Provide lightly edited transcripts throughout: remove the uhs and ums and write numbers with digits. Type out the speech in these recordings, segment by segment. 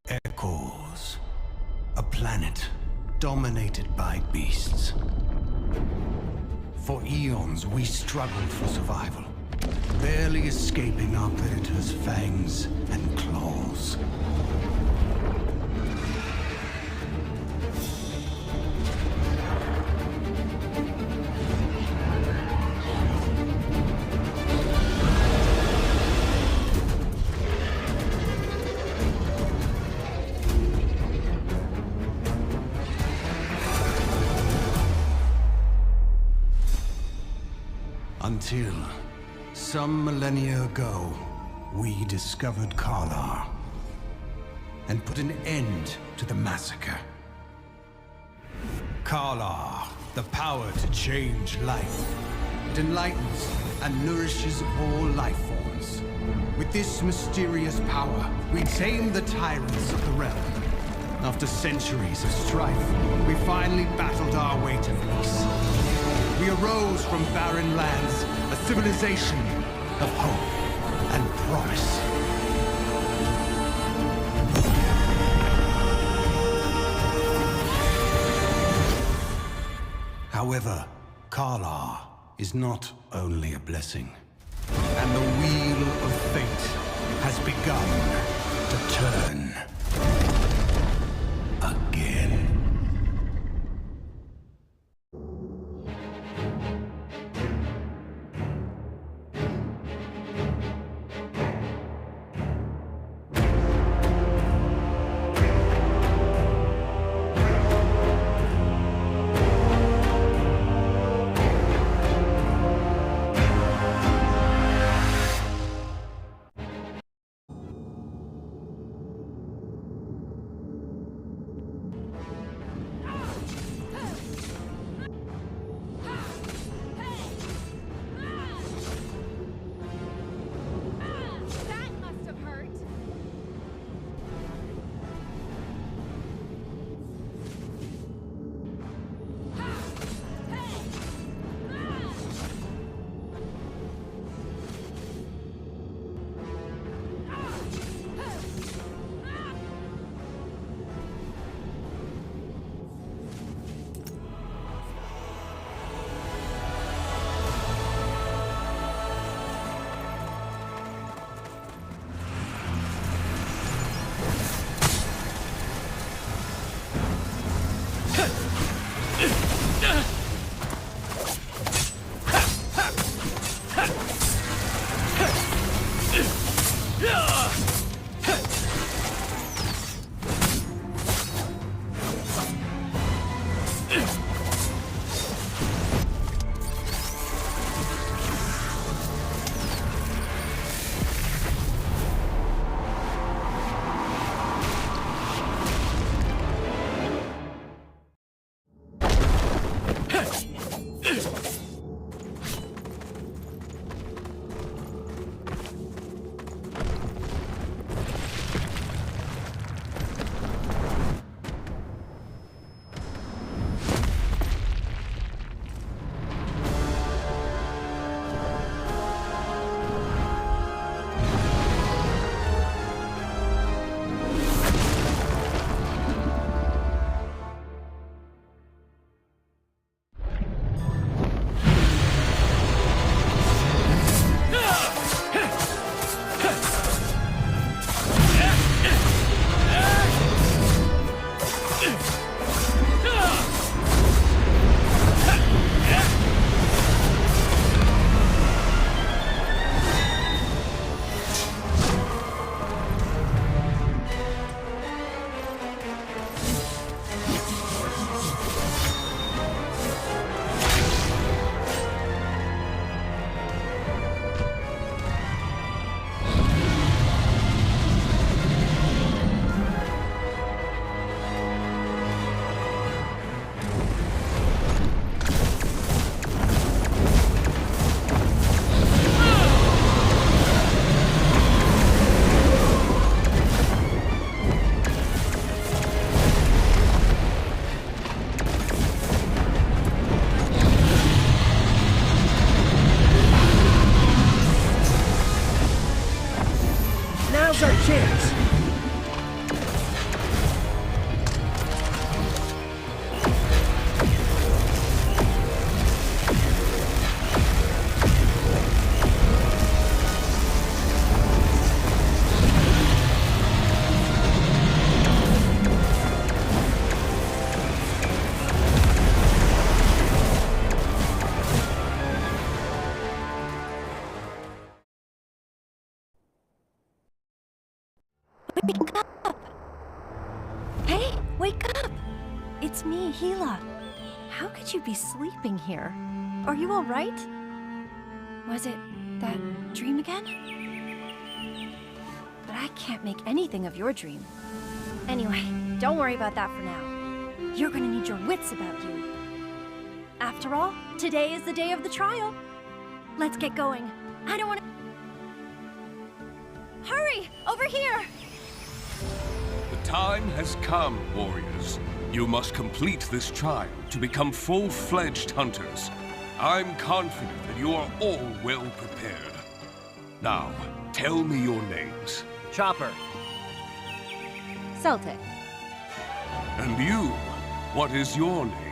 Echoes. A planet dominated by beasts. For eons, we struggled for survival, barely escaping our predators' fangs and claws. Until, some millennia ago, we discovered Karlar and put an end to the massacre. Karlar, the power to change life. It enlightens and nourishes all life forms. With this mysterious power, we tame the tyrants of the realm. After centuries of strife, we finally battled our way to peace. We arose from barren lands, a civilization of hope and promise. However, Karlar is not only a blessing, and the wheel of fate has begun to turn again. Wake up! It's me, Gila. How could you be sleeping here? Are you all right? Was it that dream again? But I can't make anything of your dream. Anyway, don't worry about that for now. You're gonna need your wits about you. After all, today is the day of the trial. Let's get going. I don't want to... Hurry! Over here! The time has come, warriors. You must complete this trial to become full-fledged hunters. I'm confident that you are all well prepared. Now, tell me your names. Chopper. Celtic. And you, what is your name?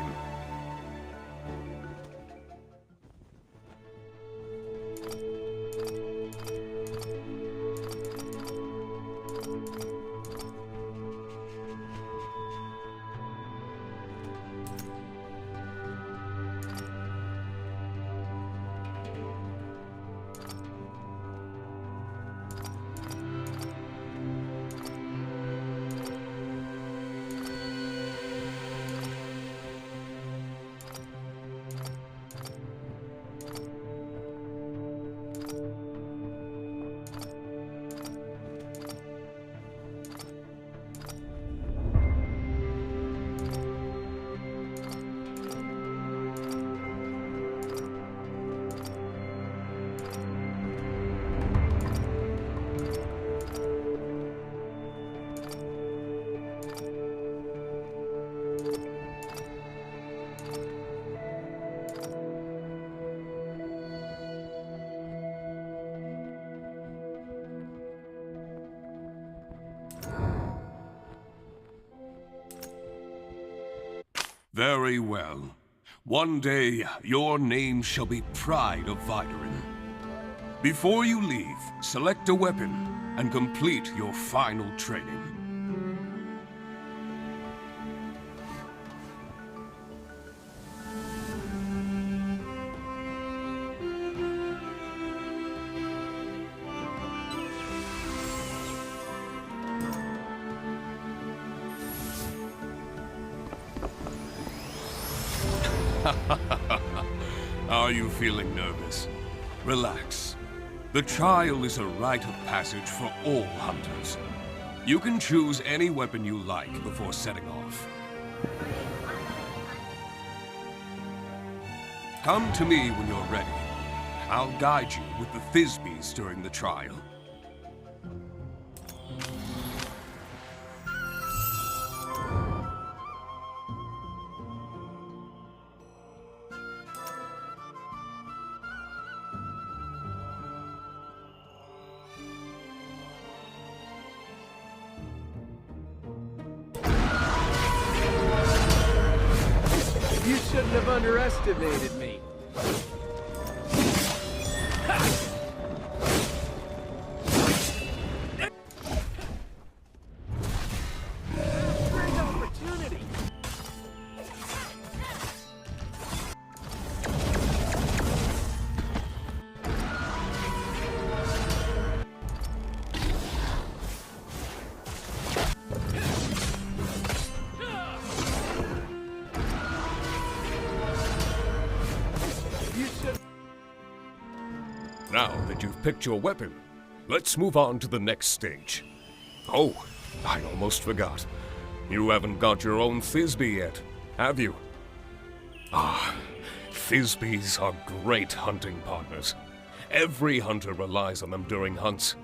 Very well. One day, your name shall be Pride of Viderin. Before you leave, select a weapon and complete your final training. Are you feeling nervous? Relax. The trial is a rite of passage for all hunters. You can choose any weapon you like before setting off. Come to me when you're ready. I'll guide you with the Thisbes during the trial. You shouldn't have underestimated me. Great opportunity. Now that you've picked your weapon, let's move on to the next stage. Oh, I almost forgot. You haven't got your own Thisbe yet, have you? Ah, Thisbes are great hunting partners. Every hunter relies on them during hunts.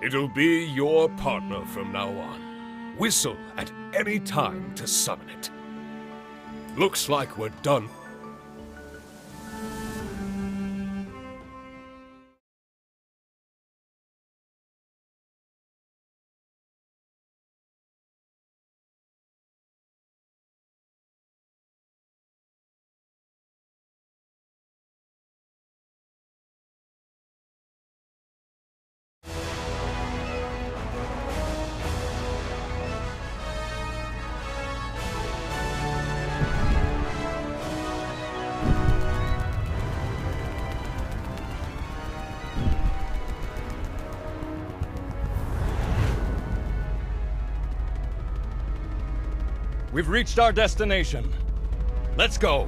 It'll be your partner from now on. Whistle at any time to summon it. Looks like we're done. We've reached our destination. Let's go.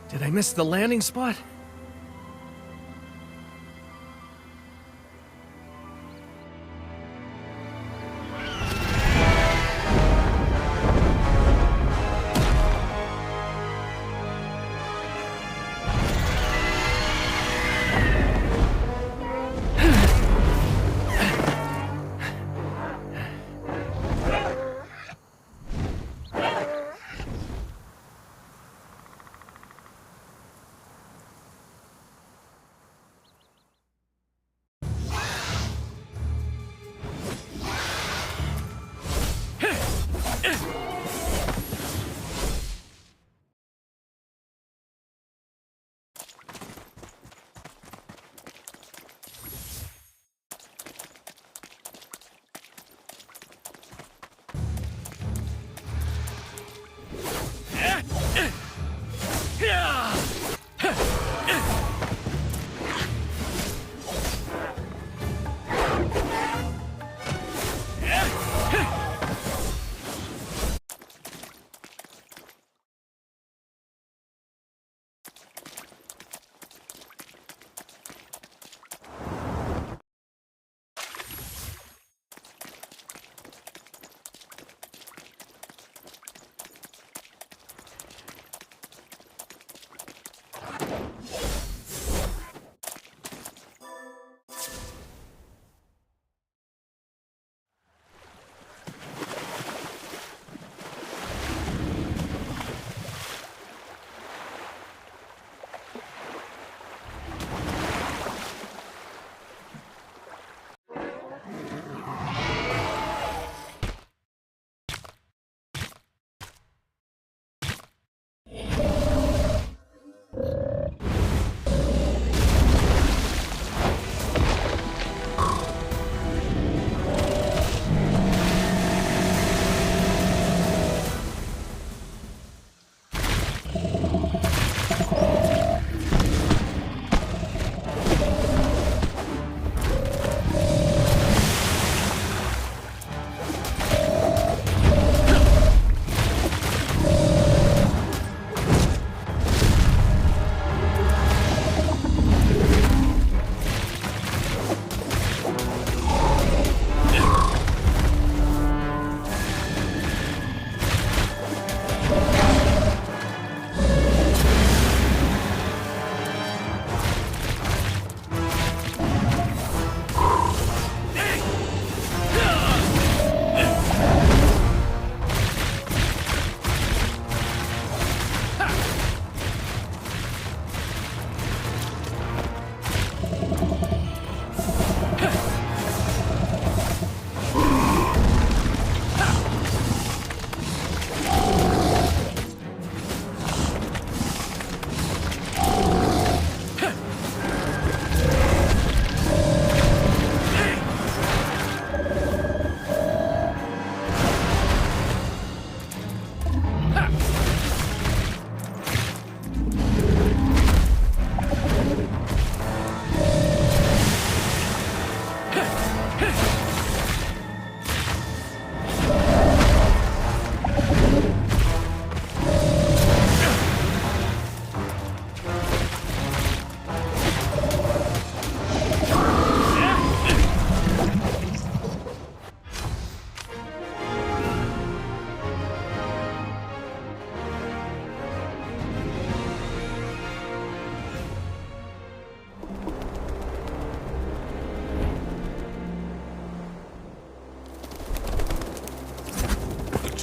Did I miss the landing spot?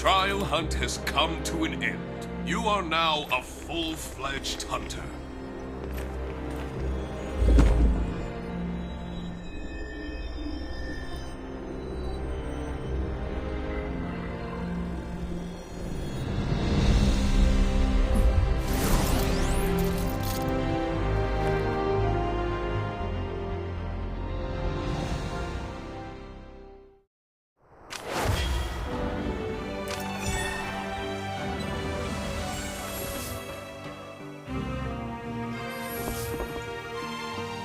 trial hunt has come to an end. You are now a full-fledged hunter.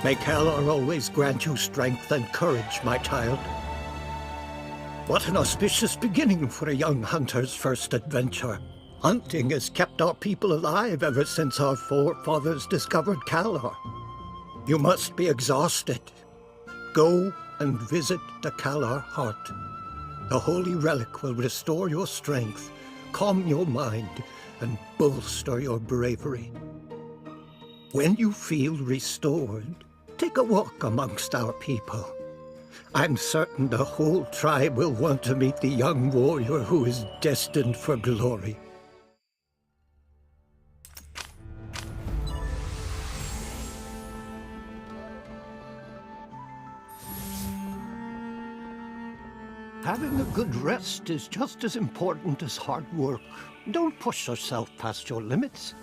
May Kalor always grant you strength and courage, my child. What an auspicious beginning for a young hunter's first adventure. Hunting has kept our people alive ever since our forefathers discovered Kalor. You must be exhausted. Go and visit the Kalor Heart. The holy relic will restore your strength, calm your mind, and bolster your bravery. When you feel restored, take a walk amongst our people. I'm certain the whole tribe will want to meet the young warrior who is destined for glory. Having a good rest is just as important as hard work. Don't push yourself past your limits.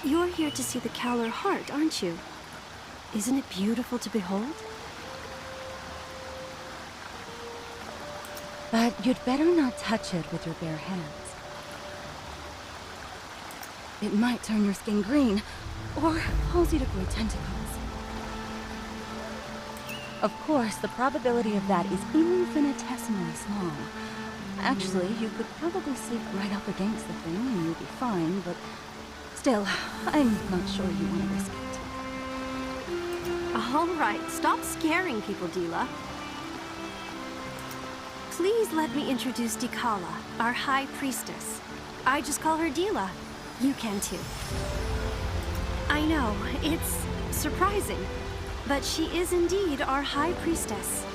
You're here to see the Kalor Heart, aren't you? Isn't it beautiful to behold? But you'd better not touch it with your bare hands. It might turn your skin green, or cause you to grow tentacles. Of course, the probability of that is infinitesimally small. Actually, you could probably sleep right up against the thing and you'll be fine, but still, I'm not sure you want to risk it. All right, stop scaring people, Dila. Please let me introduce Dikala, our High Priestess. I just call her Dila. You can too. I know, it's surprising, but she is indeed our High Priestess.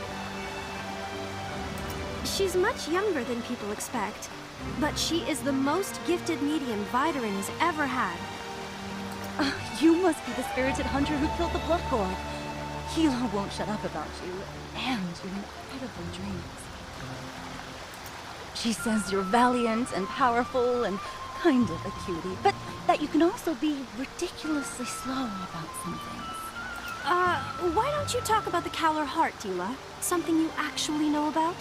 She's much younger than people expect, but she is the most gifted medium Vidarin has ever had. You must be the spirited hunter who killed the blood god. Hilo won't shut up about you, and your incredible dreams. She says you're valiant and powerful and kind of a cutie, but that you can also be ridiculously slow about some things. Why don't you talk about the Kalor Heart, Dila? Something you actually know about?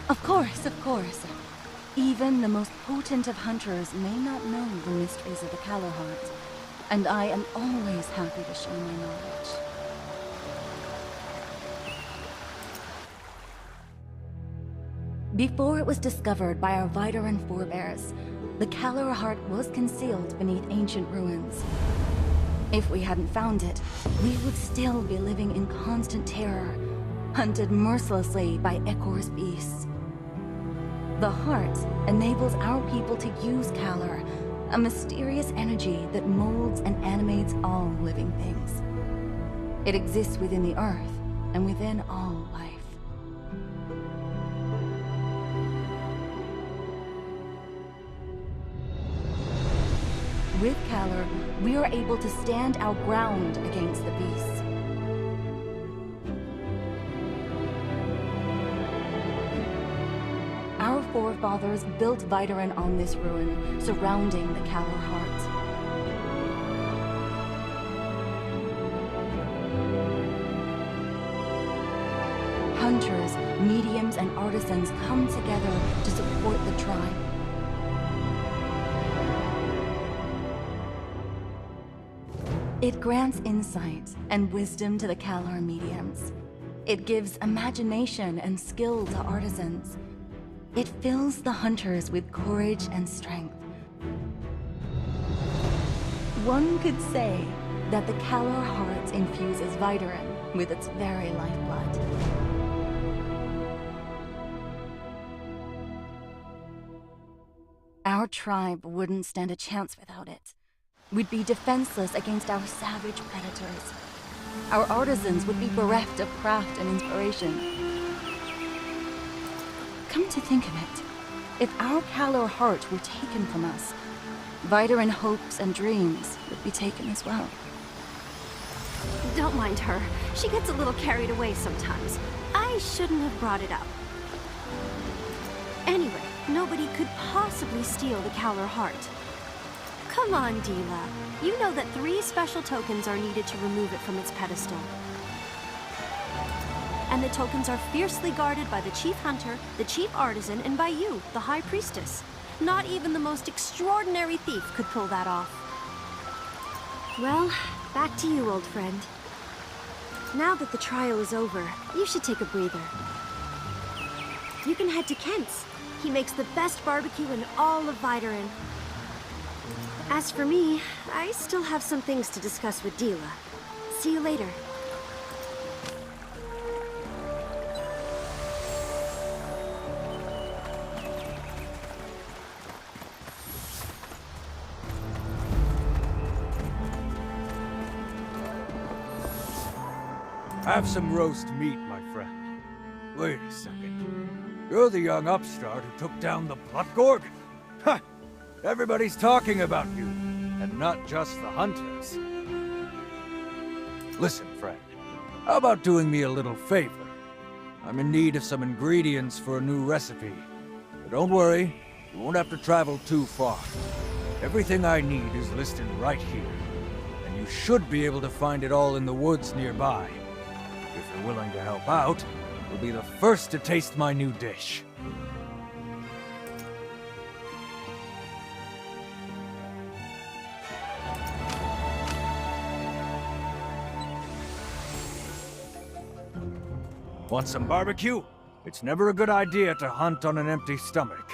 Of course, of course. Even the most potent of hunters may not know the mysteries of the Kalor Heart, and I am always happy to share my knowledge. Before it was discovered by our Vidarin forebears, the Kalor Heart was concealed beneath ancient ruins. If we hadn't found it, we would still be living in constant terror, hunted mercilessly by Ekor's beasts. The Heart enables our people to use Kalor, a mysterious energy that molds and animates all living things. It exists within the earth and within all life. With Kalor, we are able to stand our ground against the beasts. Our forefathers built Vidarin on this ruin, surrounding the Kalor Heart. mediums and artisans come together to support the tribe. It grants insight and wisdom to the Kalar mediums. It gives imagination and skill to artisans. It fills the hunters with courage and strength. One could say that the Kalar heart infuses Vitarin with its very lifeblood. Our tribe wouldn't stand a chance without it. We'd be defenseless against our savage predators. Our artisans would be bereft of craft and inspiration. Come to think of it, if our Kalar heart were taken from us, Vitarin hopes and dreams would be taken as well. Don't mind her. She gets a little carried away sometimes. I shouldn't have brought it up. Anyway, nobody could possibly steal the Kalar heart. Come on, Dila. You know that 3 special tokens are needed to remove it from its pedestal. And the tokens are fiercely guarded by the Chief Hunter, the Chief Artisan, and by you, the High Priestess. Not even the most extraordinary thief could pull that off. Well, back to you, old friend. Now that the trial is over, you should take a breather. You can head to Kent's. He makes the best barbecue in all of Vitarin. As for me, I still have some things to discuss with Dila. See you later. Have some roast meat, my friend. Wait a second. You're the young upstart who took down the Blood Gorgon? Ha! Everybody's talking about you, and not just the hunters. Listen, friend. How about doing me a little favor? I'm in need of some ingredients for a new recipe. But don't worry, you won't have to travel too far. Everything I need is listed right here, and you should be able to find it all in the woods nearby. If you're willing to help out, you'll be the first to taste my new dish. Want some barbecue? It's never a good idea to hunt on an empty stomach.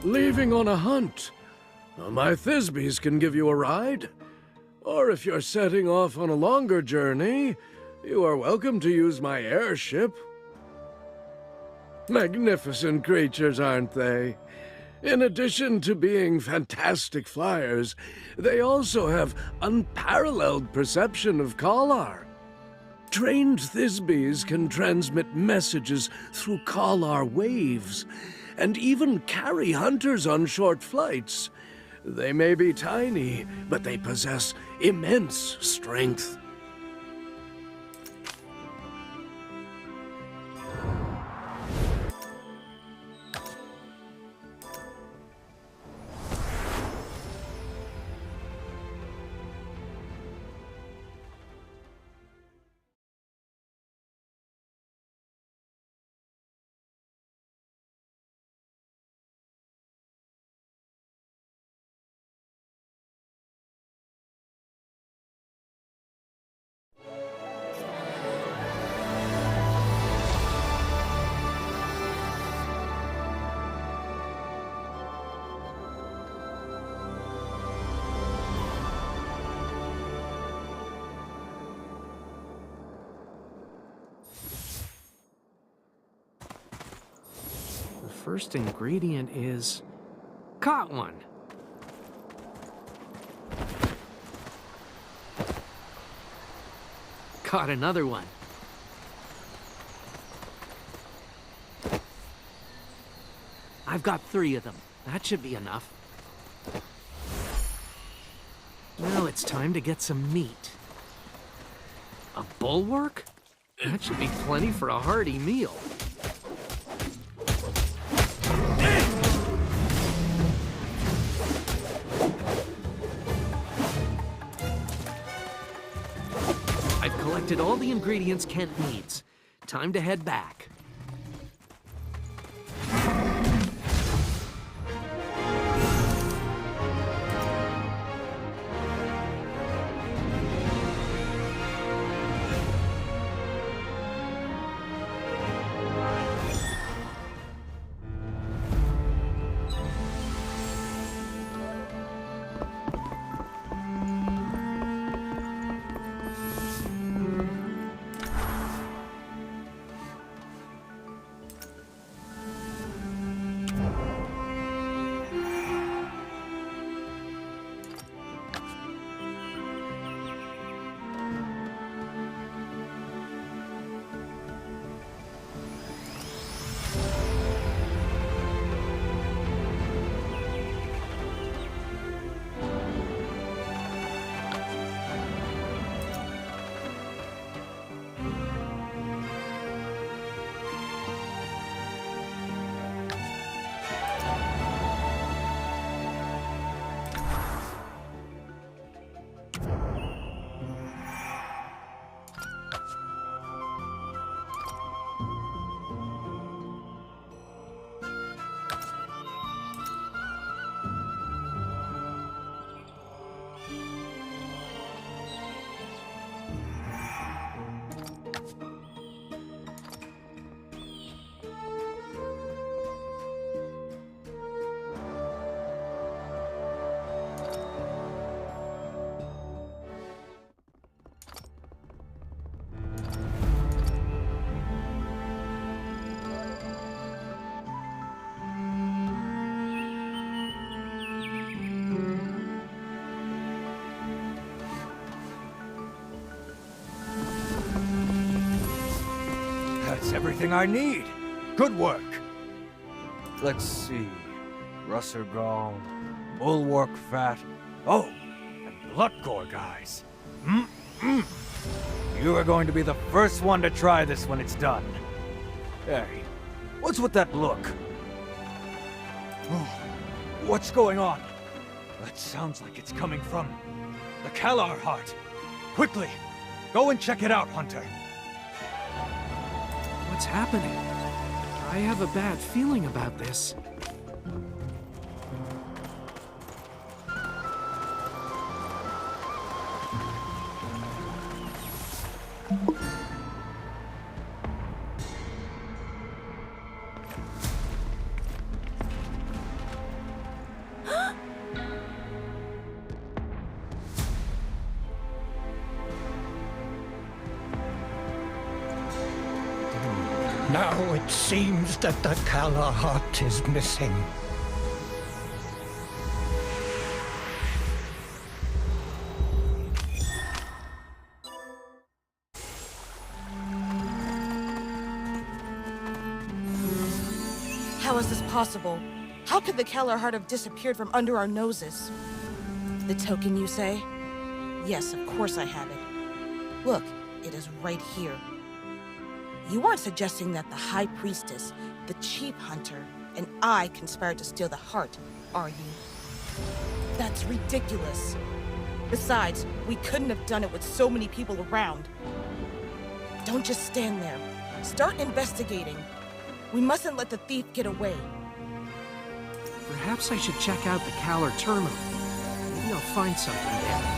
Leaving on a hunt. My Thisbys can give you a ride. Or if you're setting off on a longer journey, you are welcome to use my airship. Magnificent creatures, aren't they? In addition to being fantastic flyers, they also have unparalleled perception of Kalar. Trained Thisbys can transmit messages through Kalar waves, and even carry hunters on short flights. They may be tiny, but they possess immense strength. first ingredient is... Caught one! Caught another one. I've got 3 of them. That should be enough. Now it's time to get some meat. A bulwark? That should be plenty for a hearty meal. I've collected all the ingredients Kent needs. Time to head back. That's everything I need. Good work. Let's see. Russer gall, bulwark fat. Oh, and blood gore, guys. You are going to be the first one to try this when it's done. Hey, what's with that look? Oh, what's going on? That sounds like it's coming from the Kalar heart. Quickly, go and check it out, Hunter. What's happening? I have a bad feeling about this. Now it seems that the Kalar heart is missing. How is this possible? How could the Kalar heart have disappeared from under our noses? The token, you say? Yes, of course I have it. Look, it is right here. You aren't suggesting that the High Priestess, the Chief Hunter, and I conspired to steal the heart, are you? That's ridiculous. Besides, we couldn't have done it with so many people around. Don't just stand there. Start investigating. We mustn't let the thief get away. Perhaps I should check out the Kalar terminal. Maybe I'll find something there.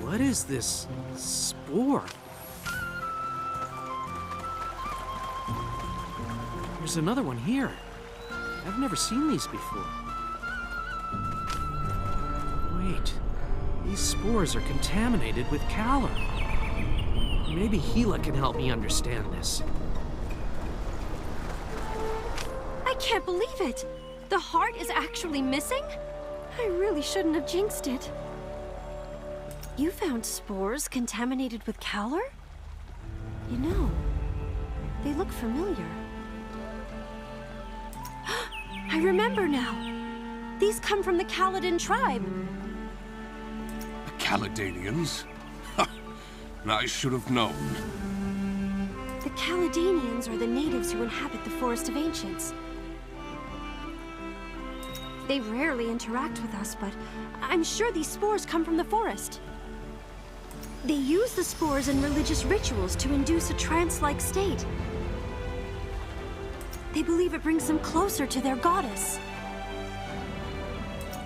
What is this spore? There's another one here. I've never seen these before. Wait, these spores are contaminated with Kalar. Maybe Gila can help me understand this. I can't believe it! The heart is actually missing? I really shouldn't have jinxed it. You found spores contaminated with Cowler? You know, they look familiar. I remember now. These come from the Kaladin tribe. The Caledanians? Ha! I should have known. The Caledanians are the natives who inhabit the Forest of Ancients. They rarely interact with us, but I'm sure these spores come from the forest. They use the spores in religious rituals to induce a trance-like state. They believe it brings them closer to their goddess.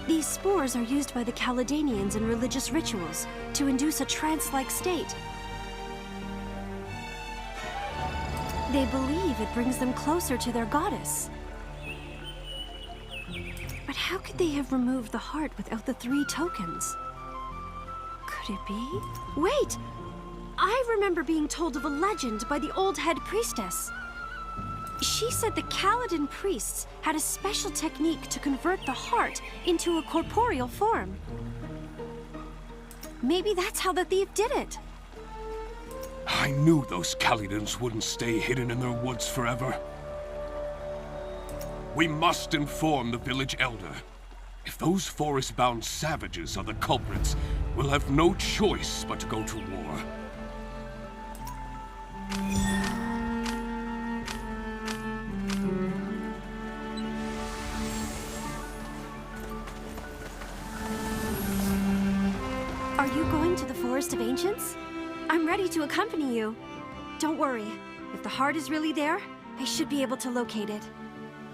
These spores are used by the Caledanians in religious rituals to induce a trance-like state. They believe it brings them closer to their goddess. But how could they have removed the heart without the 3 tokens? Could it be? Wait! I remember being told of a legend by the old head priestess. She said the Kaladin priests had a special technique to convert the heart into a corporeal form. Maybe that's how the thief did it. I knew those Kaladins wouldn't stay hidden in their woods forever. We must inform the village elder. If those forest-bound savages are the culprits, we'll have no choice but to go to war. Are you going to the Forest of Ancients? I'm ready to accompany you. Don't worry. If the heart is really there, I should be able to locate it.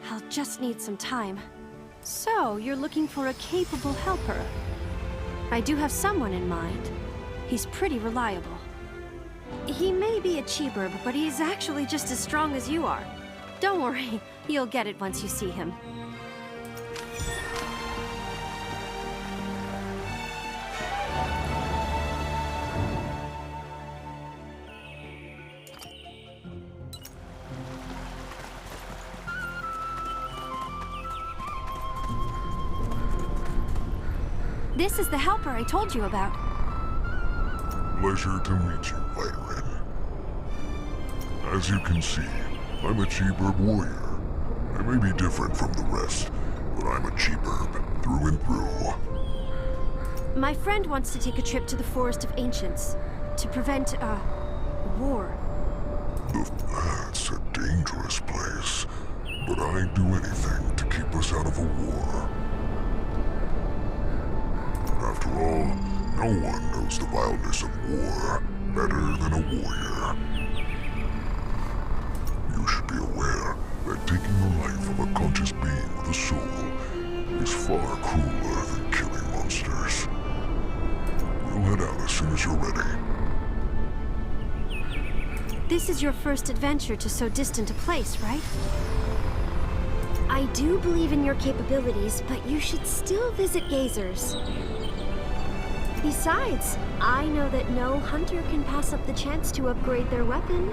I'll just need some time. So, you're looking for a capable helper. I do have someone in mind. He's pretty reliable. He may be a cheaper, but he's actually just as strong as you are. Don't worry, you'll get it once you see him. This is the helper I told you about. Pleasure to meet you, Viren. As you can see, I'm a Cheeburb warrior. I may be different from the rest, but I'm a Cheeburb through and through. My friend wants to take a trip to the Forest of Ancients to prevent a war. That's a dangerous place, but I'd do anything to keep us out of a war. After all, no one knows the vileness of war better than a warrior. You should be aware that taking the life of a conscious being with a soul is far crueler than killing monsters. We'll head out as soon as you're ready. This is your first adventure to so distant a place, right? I do believe in your capabilities, but you should still visit Yeager's. Besides, I know that no hunter can pass up the chance to upgrade their weapon.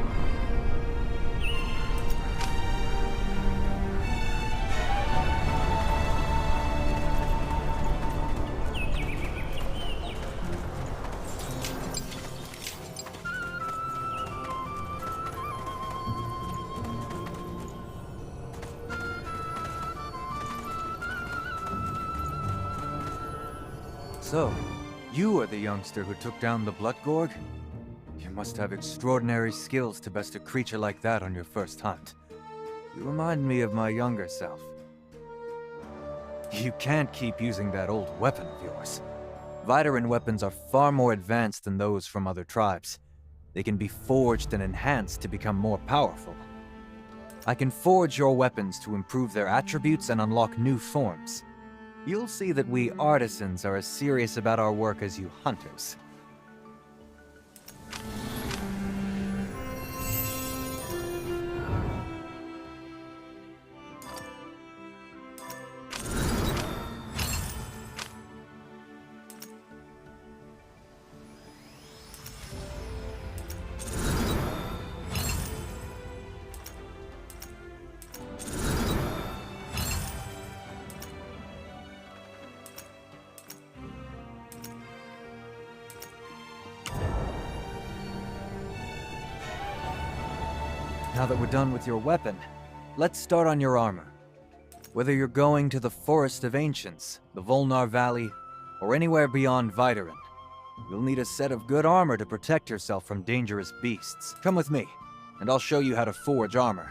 So, you are the youngster who took down the Blood Gorg? You must have extraordinary skills to best a creature like that on your first hunt. You remind me of my younger self. You can't keep using that old weapon of yours. Vidaran weapons are far more advanced than those from other tribes. They can be forged and enhanced to become more powerful. I can forge your weapons to improve their attributes and unlock new forms. You'll see that we artisans are as serious about our work as you hunters. Now that we're done with your weapon, let's start on your armor. Whether you're going to the Forest of Ancients, the Volnar Valley, or anywhere beyond Vitarin, you'll need a set of good armor to protect yourself from dangerous beasts. Come with me, and I'll show you how to forge armor.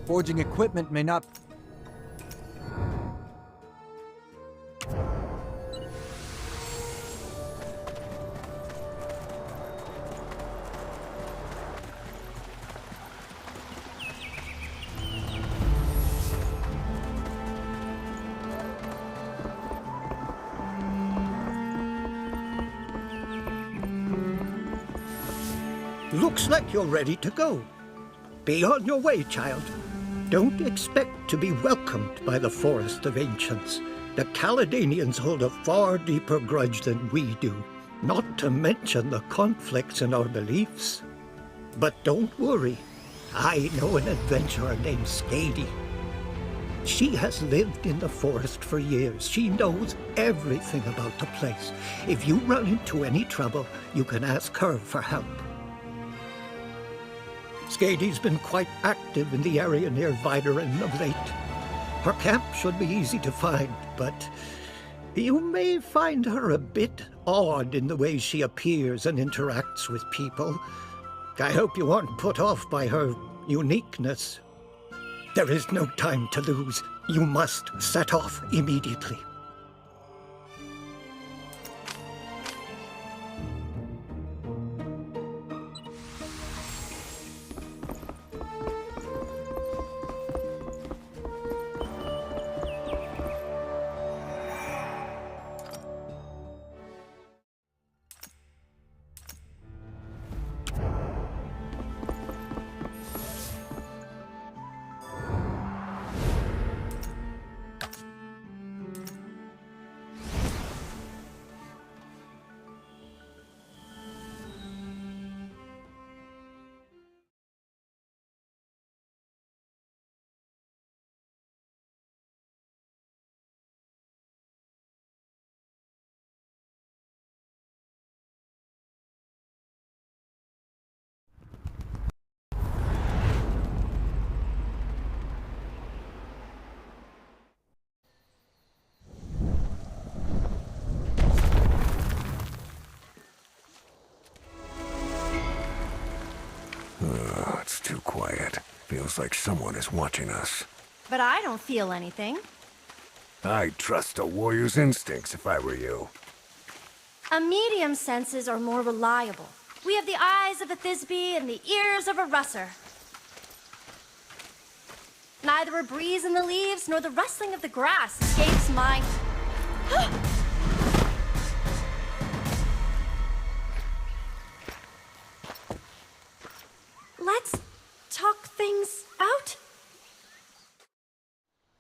Forging equipment may not... Looks like you're ready to go. Be on your way, child. Don't expect to be welcomed by the Forest of Ancients. The Caledonians hold a far deeper grudge than we do, not to mention the conflicts in our beliefs. But don't worry. I know an adventurer named Skady. She has lived in the forest for years. She knows everything about the place. If you run into any trouble, you can ask her for help. Skady's been quite active in the area near Vitarin of late. Her camp should be easy to find, but you may find her a bit odd in the way she appears and interacts with people. I hope you aren't put off by her uniqueness. There is no time to lose. You must set off immediately. It's too quiet. Feels like someone is watching us. But I don't feel anything. I'd trust a warrior's instincts if I were you. A medium's senses are more reliable. We have the eyes of a Thisbe and the ears of a Russer. Neither a breeze in the leaves nor the rustling of the grass escapes my... Let's talk things out.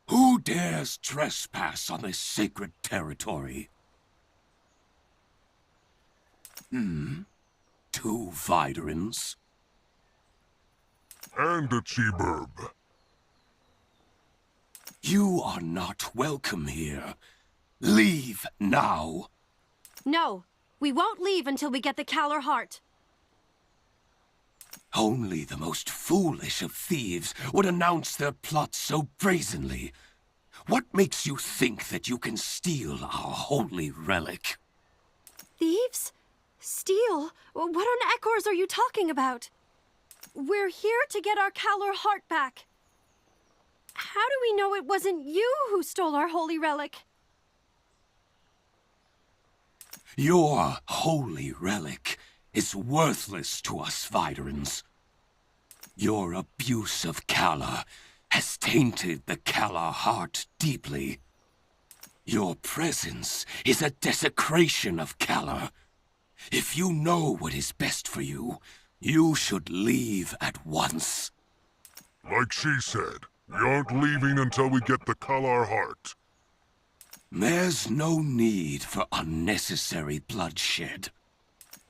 Who dares trespass on this sacred territory? Two Viderins? And a Cheeburb. You are not welcome here. Leave now. No, we won't leave until we get the Kalar heart. Only the most foolish of thieves would announce their plot so brazenly. What makes you think that you can steal our holy relic? Thieves? Steal? What on Ekors are you talking about? We're here to get our Kalar heart back. How do we know it wasn't you who stole our holy relic? Your holy relic is worthless to us Viderins. Your abuse of Kalar has tainted the Kalar heart deeply. Your presence is a desecration of Kalar. If you know what is best for you, you should leave at once. Like she said, we aren't leaving until we get the Kalar heart. There's no need for unnecessary bloodshed.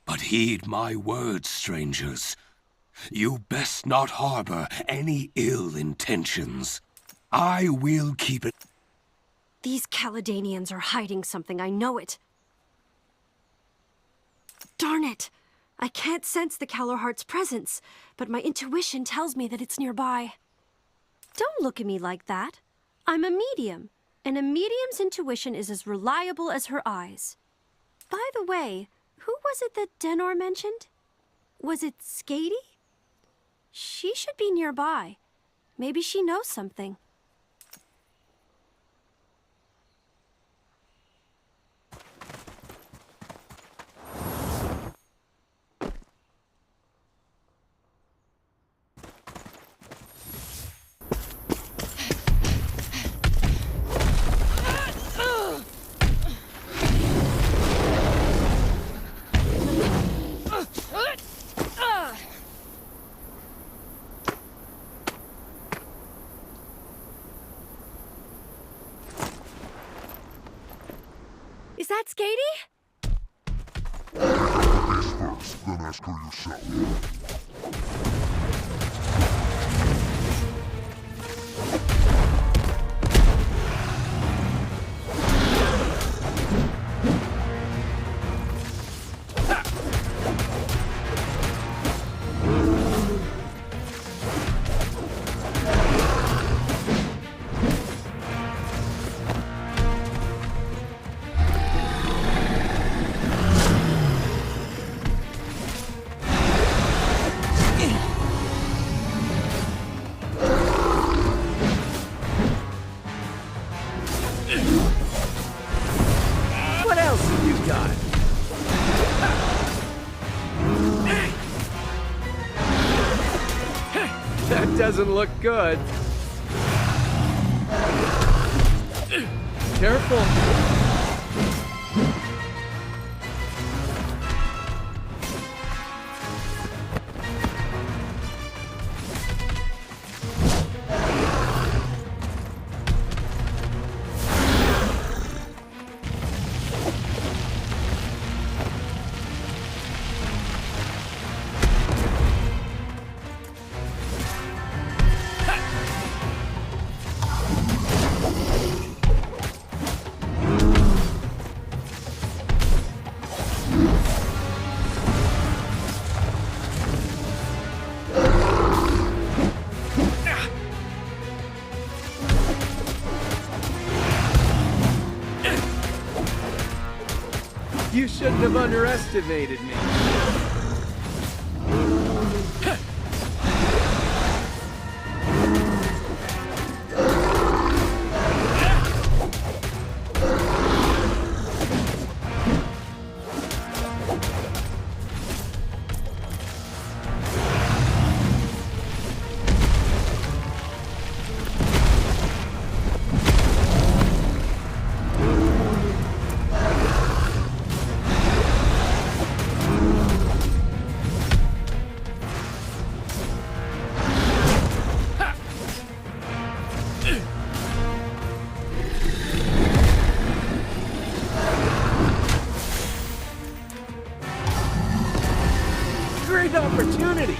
But heed my words, strangers. You best not harbor any ill intentions. I will keep it. These Caledonians are hiding something, I know it. Darn it! I can't sense the Calorheart's presence, but my intuition tells me that it's nearby. Don't look at me like that. I'm a medium, and a medium's intuition is as reliable as her eyes. By the way, who was it that Denor mentioned? Was it Skady? She should be nearby. Maybe she knows something. Is that Skady? First, then ask her yourself. What else have you got? That doesn't look good. Careful. You shouldn't have underestimated me. Great opportunity.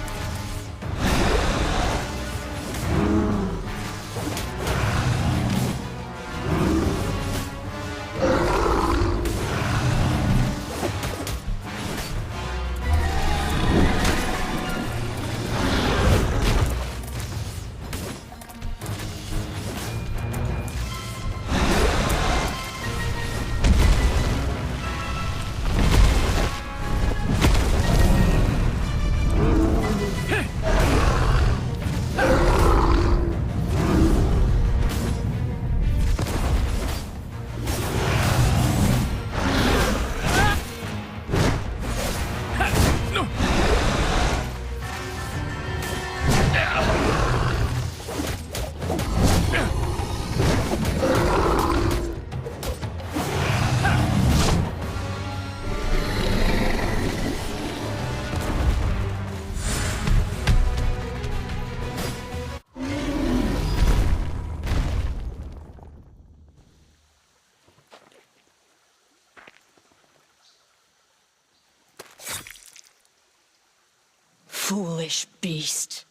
Foolish beast.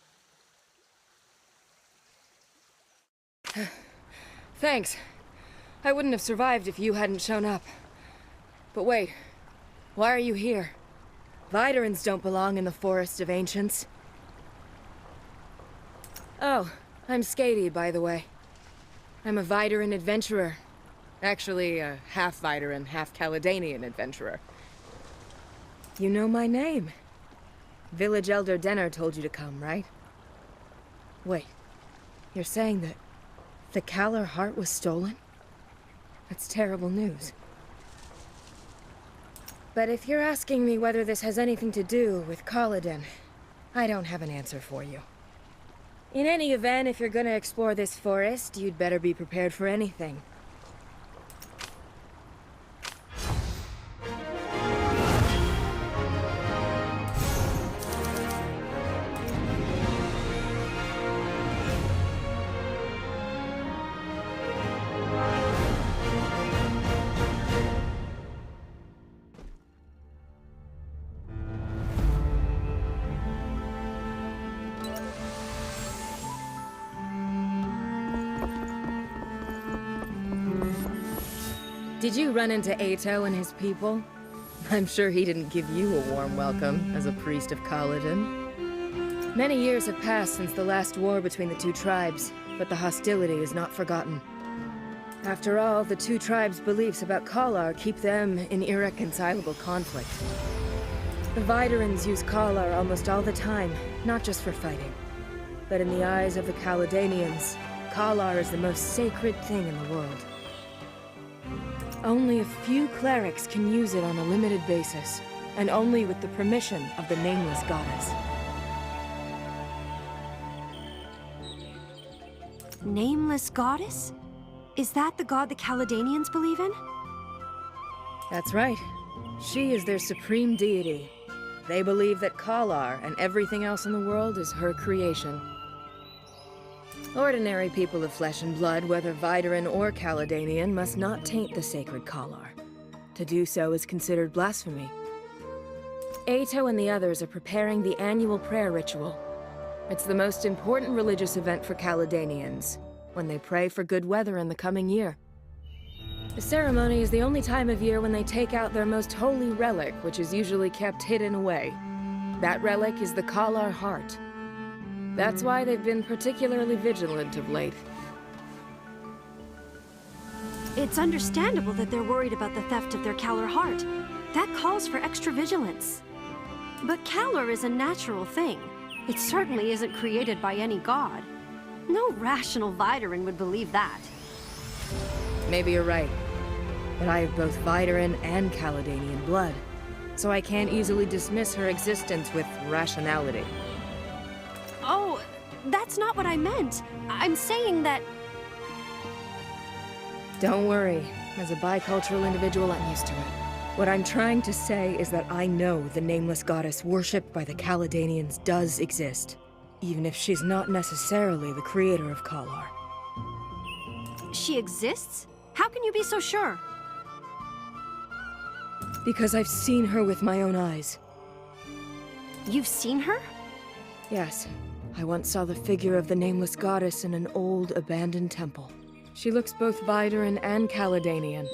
Thanks. I wouldn't have survived if you hadn't shown up. But wait, why are you here? Viderans don't belong in the Forest of Ancients. Oh, I'm Skady, by the way. I'm a Videran adventurer. Actually, a half Videran, half Caledanian adventurer. You know my name. Village Elder Denner told you to come, right? Wait, you're saying that the Kalar heart was stolen? That's terrible news. But if you're asking me whether this has anything to do with Kaladin, I don't have an answer for you. In any event, if you're gonna explore this forest, you'd better be prepared for anything. Did you run into Ato and his people? I'm sure he didn't give you a warm welcome as a priest of Kaladin. Many years have passed since the last war between the two tribes, but the hostility is not forgotten. After all, the two tribes' beliefs about Kalar keep them in irreconcilable conflict. The Viderans use Kalar almost all the time, not just for fighting. But in the eyes of the Caledanians, Kalar is the most sacred thing in the world. Only a few clerics can use it on a limited basis, and only with the permission of the Nameless Goddess. Nameless Goddess? Is that the god the Caledanians believe in? That's right. She is their supreme deity. They believe that Kalar and everything else in the world is her creation. Ordinary people of flesh and blood, whether Videran or Caledanian, must not taint the sacred Kalar. To do so is considered blasphemy. Ato and the others are preparing the annual prayer ritual. It's the most important religious event for Caledanians, when they pray for good weather in the coming year. The ceremony is the only time of year when they take out their most holy relic, which is usually kept hidden away. That relic is the Kalar heart. That's why they've been particularly vigilant of late. It's understandable that they're worried about the theft of their Kalar heart. That calls for extra vigilance. But Kalar is a natural thing. It certainly isn't created by any god. No rational Videran would believe that. Maybe you're right. But I have both Videran and Caledanian blood, so I can't easily dismiss her existence with rationality. Oh, that's not what I meant. I'm saying that... Don't worry. As a bicultural individual, I'm used to it. What I'm trying to say is that I know the Nameless Goddess worshipped by the Caledanians does exist, even if she's not necessarily the creator of Kalar. She exists? How can you be so sure? Because I've seen her with my own eyes. You've seen her? Yes. I once saw the figure of the Nameless Goddess in an old, abandoned temple. She looks both Videran and Caledanian.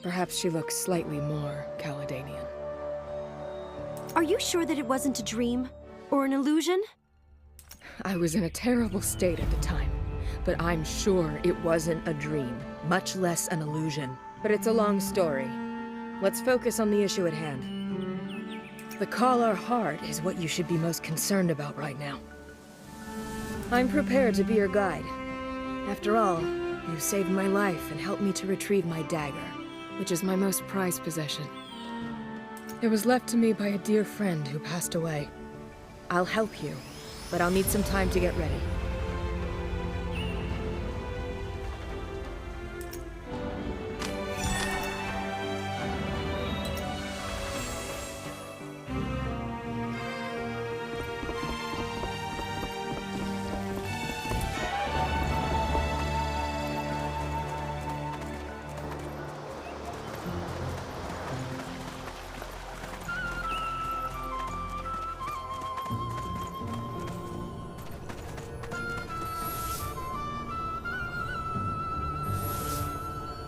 Perhaps she looks slightly more Caledanian. Are you sure that it wasn't a dream? Or an illusion? I was in a terrible state at the time, but I'm sure it wasn't a dream, much less an illusion. But it's a long story. Let's focus on the issue at hand. The Kalar heart is what you should be most concerned about right now. I'm prepared to be your guide. After all, you saved my life and helped me to retrieve my dagger, which is my most prized possession. It was left to me by a dear friend who passed away. I'll help you, but I'll need some time to get ready.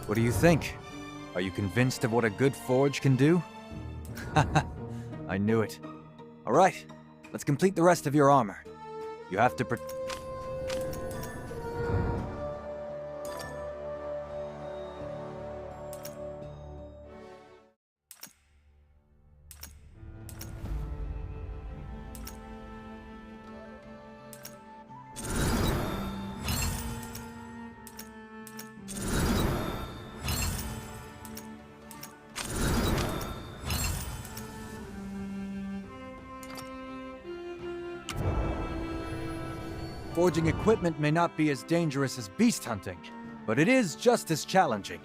What do you think? Are you convinced of what a good forge can do? Haha, I knew it. All right, let's complete the rest of your armor. You have to Forging equipment may not be as dangerous as beast hunting, but it is just as challenging.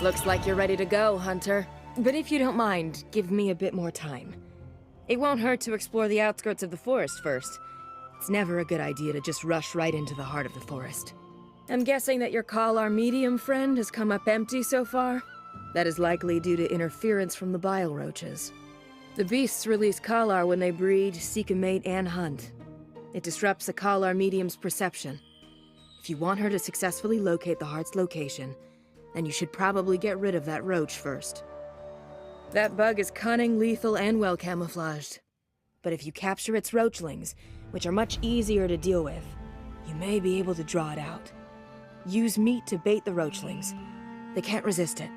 Looks like you're ready to go, Hunter. But if you don't mind, give me a bit more time. It won't hurt to explore the outskirts of the forest first. It's never a good idea to just rush right into the heart of the forest. I'm guessing that your Kalar medium friend has come up empty so far? That is likely due to interference from the bile roaches. The beasts release Kalar when they breed, seek a mate, and hunt. It disrupts the Kalar medium's perception. If you want her to successfully locate the heart's location, then you should probably get rid of that roach first. That bug is cunning, lethal, and well camouflaged. But if you capture its roachlings, which are much easier to deal with, you may be able to draw it out. Use meat to bait the roachlings. They can't resist it.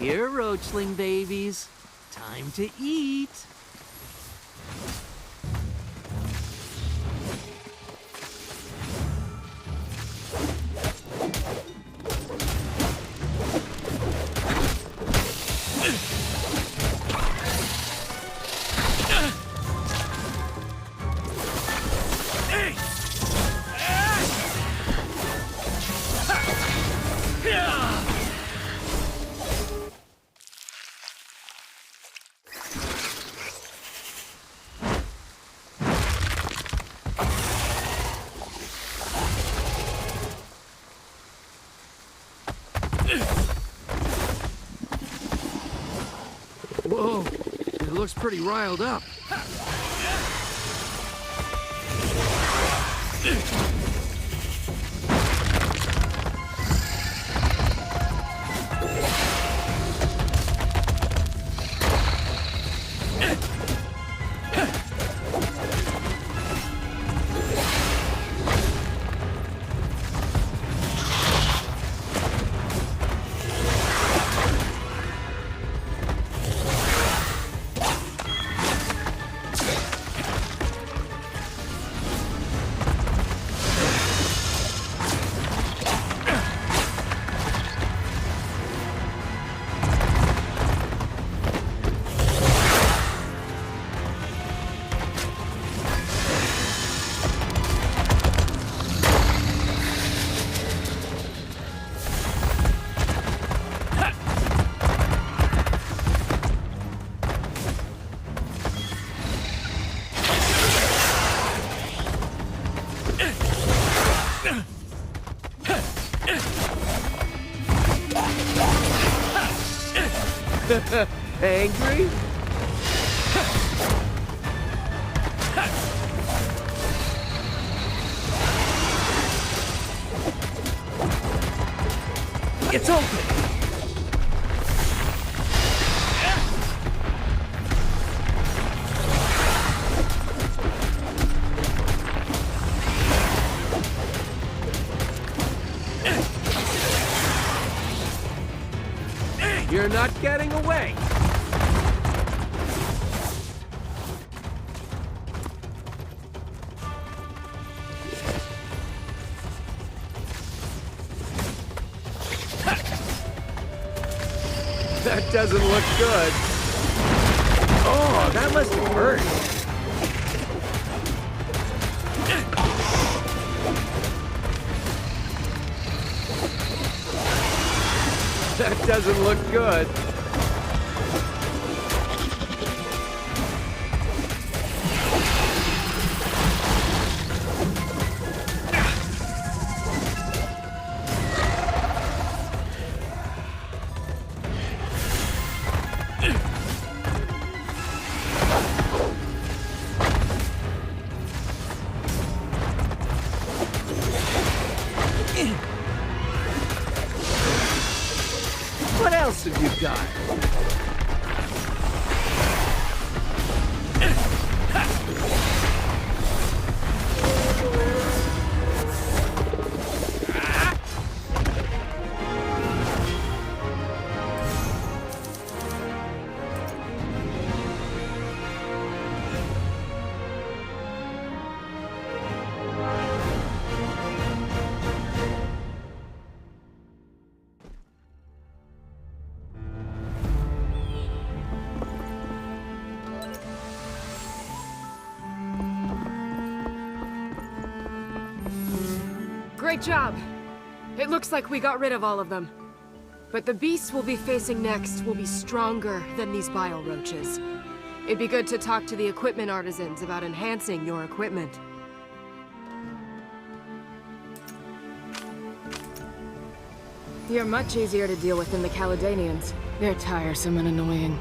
Here, roachling babies. Time to eat. Whoa, it looks pretty riled up. Angry? It's open! You're not getting away! That doesn't look good. Oh, that must have hurt. That doesn't look good. What else have you got? Great job! It looks like we got rid of all of them. But the beasts we'll be facing next will be stronger than these bile roaches. It'd be good to talk to the equipment artisans about enhancing your equipment. You're much easier to deal with than the Caledonians. They're tiresome and annoying.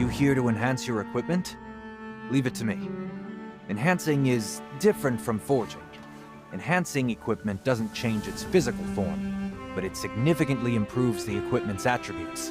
you here to enhance your equipment? Leave it to me. Enhancing is different from forging. Enhancing equipment doesn't change its physical form, but it significantly improves the equipment's attributes.